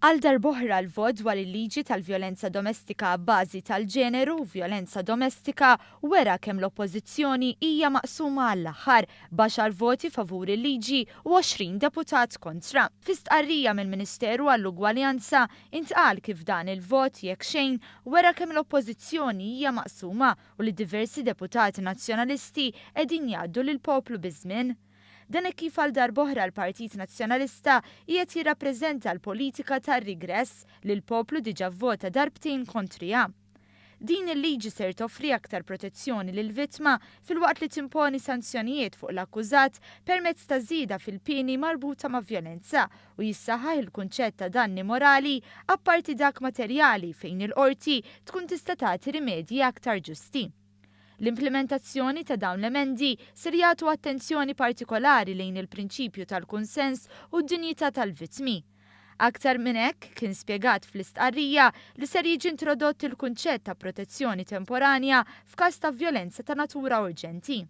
Għal darb'oħra l-vot dwar il-liġi tal-vjolenza domestika bbażi tal-ġeneru u vjolenza domestika wera kemm l-Oppożizzjoni hija maqsuma għall-aħħar baxar voti favur il-liġi u 20 deputat kontra. Fi stqarrija mill-Ministeru għall-Ugwaljanza intqal kif dan il-vot jekk xejn wera kemm l-Oppożizzjoni hija maqsuma u li diversi deputati nazzjonalisti qegħdin jgħaddu lill-poplu Biż-Żmien. Dan kif għal darb'oħra l-Partit Nazzjonalista qiegħed jirrappreżenta l-politika tar-rigress li l-poplu diġà vvota darbtejn kontrija. Din il-liġi ser toffri aktar protezzjoni lill-vittma filwaqt li timponi sanzjonijiet fuq l-akkużat permezz ta' żieda fil-pieni marbuta ma' vjolenza u jissaħħaħ il-kunċett ta' danni morali apparti dak materjali fejn il-qorti tkun tista' tagħti rimedji aktar ġusti. L-implementazzjoni ta' dawn l-emendi ser jagħtu attenzjoni partikolari lejn il-prinċipju tal-kunsens u d-dinjità tal-vittmi. Aktar minn hekk kien spjegat fl-istqarrija li ser jiġi introdott il-kunċett ta' protezzjoni temporanja f'każ ta' vjolenza ta' natura urġenti.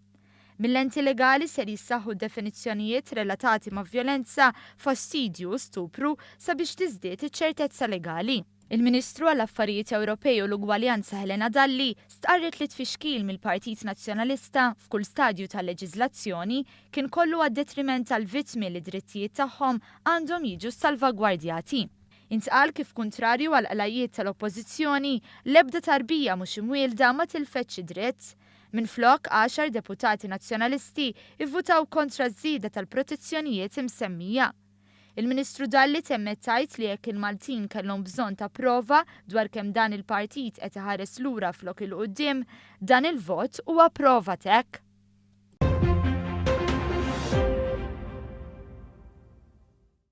Mill-enti legali ser jissaħħu definizzjonijiet relatati ma' vjolenza, fastidju u stupru sabiex tiżdied iċ-ċertezza legali. Il-Ministru għall-Affarijiet Ewropej u l-Ugwaljanza Dalli stqarret li tfixkil mill-Partit Nazzjonalista f'kull stadju tal-leġiżlazzjoni kien kollu għad-detriment tal-vittmi li drittijiet tagħhom għandhom jiġu salvagwardjati. Intqal kif kontrarju għal qalajiet tal-Oppożizzjoni l-ebda tarbija mhux imwielda ma tilfetx dritt. Minflok 10 deputati nazzjonalisti ivvutaw kontra żieda tal-protezzjonijiet imsemmija. Il-Ministru Dalli temmet tajt li jekk il-Maltin kellhom bżonn ta' prova dwar kemm dan il-partit qed iħares lura flok il-qudiem, dan il-vot huwa prova tek.